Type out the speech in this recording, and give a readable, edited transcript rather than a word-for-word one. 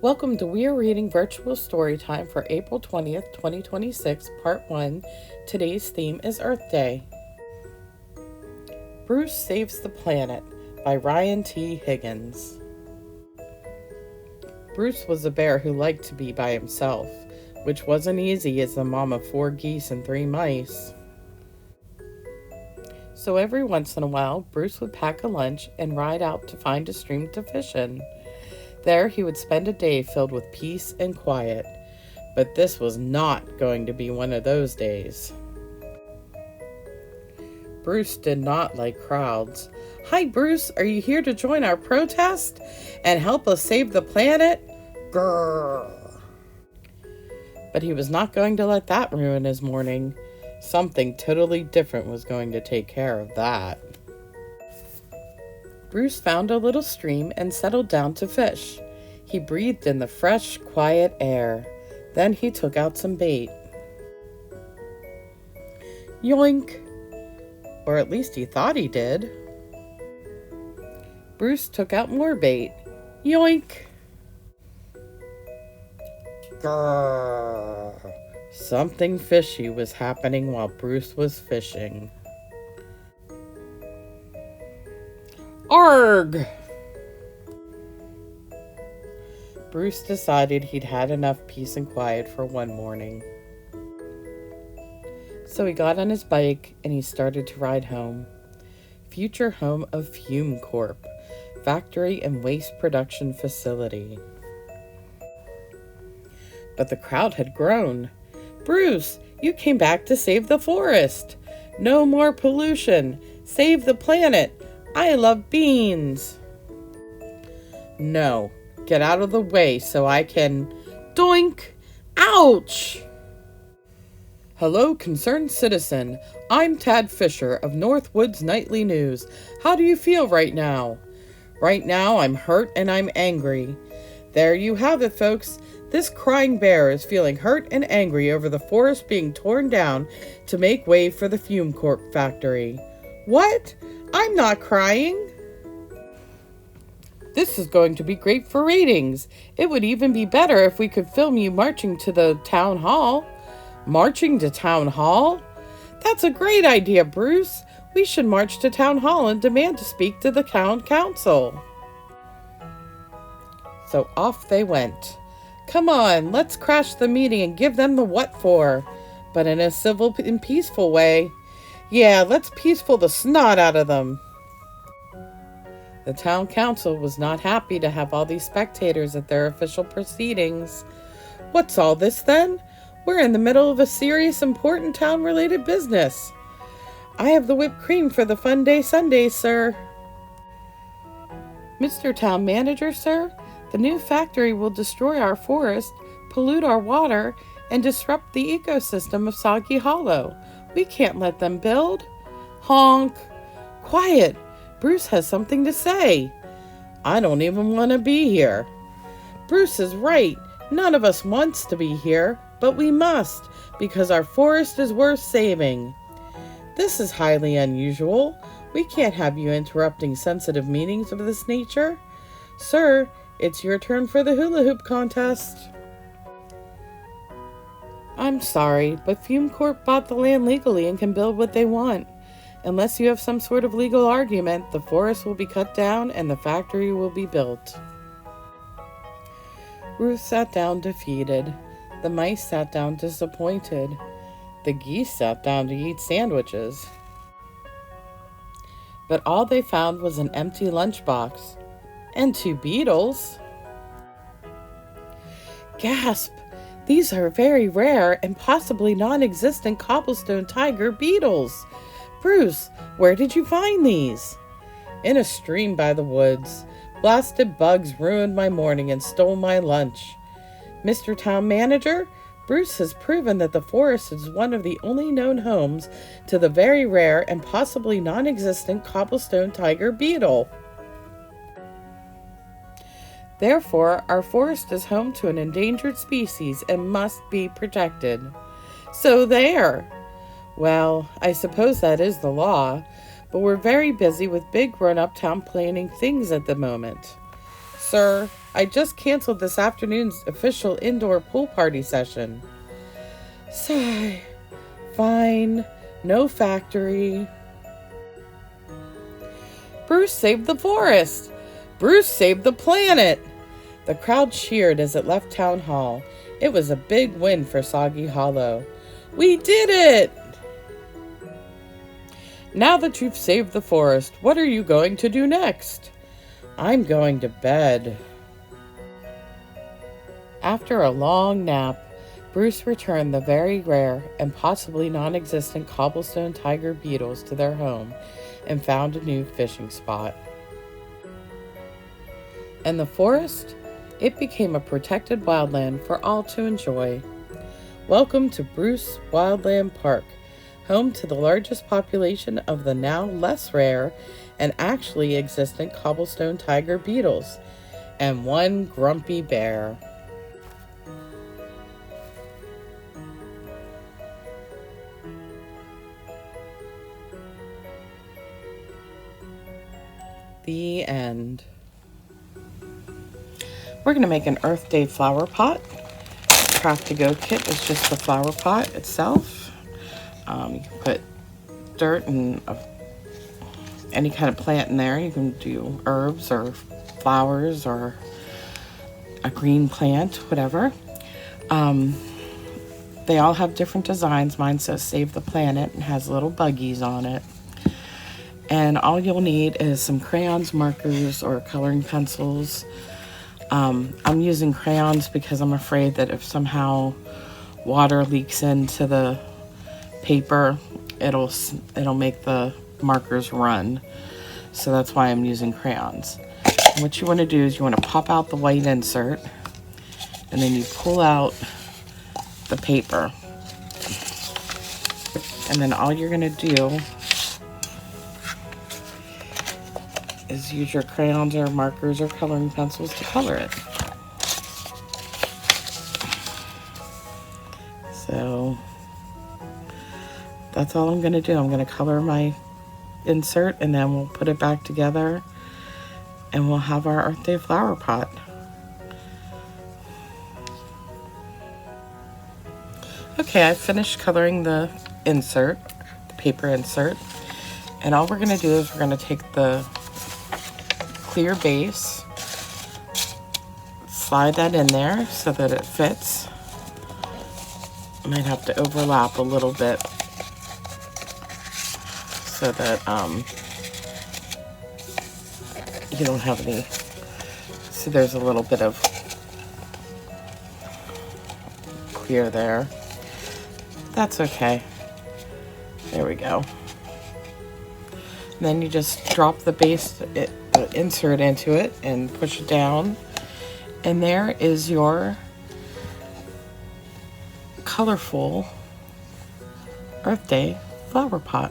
Welcome to Weir Reading Virtual Storytime for April 20th, 2026, Part 1. Today's theme is Earth Day. Bruce Saves the Planet by Ryan T. Higgins. Bruce was a bear who liked to be by himself, which wasn't easy as the mom of 4 geese and 3 mice. So every once in a while, Bruce would pack a lunch and ride out to find a stream to fish in. There he would spend a day filled with peace and quiet. But this was not going to be one of those days. Bruce did not like crowds. "Hi, Bruce, are you here to join our protest and help us save the planet?" Grrr. But he was not going to let that ruin his morning. Something totally different was going to take care of that. Bruce found a little stream and settled down to fish. He breathed in the fresh, quiet air. Then he took out some bait. Yoink! Or at least he thought he did. Bruce took out more bait. Yoink! Grrr. Something fishy was happening while Bruce was fishing. Arg! Bruce decided he'd had enough peace and quiet for one morning. So he got on his bike and he started to ride home. Future home of Fume Corp, factory and waste production facility. But the crowd had grown. "Bruce, you came back to save the forest. No more pollution. Save the planet. I love beans." "No, get out of the way so I can..." Doink! Ouch! "Hello, concerned citizen. I'm Tad Fisher of Northwood's Nightly News. How do you feel right now?" "Right now, I'm hurt and I'm angry." There you have it, folks. This crying bear is feeling hurt and angry over the forest being torn down to make way for the Fume Corp factory. What? I'm not crying. This is going to be great for ratings. It would even be better if we could film you marching to the town hall. Marching to town hall? That's a great idea, Bruce. We should march to town hall and demand to speak to the town council. So off they went. Come on, let's crash the meeting and give them the what for, but in a civil and peaceful way. Yeah, let's peaceful the snot out of them. The town council was not happy to have all these spectators at their official proceedings. What's all this then? We're in the middle of a serious, important town-related business. I have the whipped cream for the fun day Sunday, sir. Mr. Town Manager, sir, the new factory will destroy our forest, pollute our water, and disrupt the ecosystem of Soggy Hollow. We can't let them build. Honk! Quiet! Bruce has something to say. I don't even want to be here. Bruce is right. None of us wants to be here, but we must, because our forest is worth saving. This is highly unusual. We can't have you interrupting sensitive meetings of this nature. Sir, it's your turn for the hula hoop contest. I'm sorry, but Fume Corp bought the land legally and can build what they want. Unless you have some sort of legal argument, the forest will be cut down and the factory will be built. Ruth sat down defeated. The mice sat down disappointed. The geese sat down to eat sandwiches. But all they found was an empty lunchbox and 2 beetles. Gasp! These are very rare and possibly non-existent cobblestone tiger beetles. Bruce, where did you find these? In a stream by the woods. Blasted bugs ruined my morning and stole my lunch. Mr. Town Manager, Bruce has proven that the forest is one of the only known homes to the very rare and possibly non-existent cobblestone tiger beetle. Therefore, our forest is home to an endangered species and must be protected. So there! Well, I suppose that is the law, but we're very busy with big grown-up town planning things at the moment. Sir, I just canceled this afternoon's official indoor pool party session. Sigh. Fine. No factory. Bruce saved the forest. Bruce saved the planet. The crowd cheered as it left town hall. It was a big win for Soggy Hollow. We did it! Now that you've saved the forest, what are you going to do next? I'm going to bed. After a long nap, Bruce returned the very rare and possibly non-existent cobblestone tiger beetles to their home and found a new fishing spot. And the forest? It became a protected wildland for all to enjoy. Welcome to Bruce Wildland Park, home to the largest population of the now less rare and actually existent cobblestone tiger beetles, and one grumpy bear. The end. We're going to make an Earth Day flower pot. Craft to Go kit is just the flower pot itself. You can put dirt and any kind of plant in there. You can do herbs or flowers or a green plant, whatever. They all have different designs. Mine says Save the Planet and has little buggies on it. And all you'll need is some crayons, markers, or coloring pencils. I'm using crayons because I'm afraid that if somehow water leaks into the paper, it'll make the markers run. So that's why I'm using crayons. And what you want to do is you want to pop out the white insert, and then you pull out the paper. And then all you're going to do is use your crayons or markers or coloring pencils to color it. So that's all I'm going to do. I'm going to color my insert, and then we'll put it back together and we'll have our Earth Day flower pot. Okay, I finished coloring the insert, the paper insert, and all we're going to do is we're going to take the clear base, slide that in there so that it fits. Might have to overlap a little bit so that you don't have any. See, there's a little bit of clear there. That's okay. There we go. And then you just drop the base, insert into it and push it down. And there is your colorful Earth Day flower pot.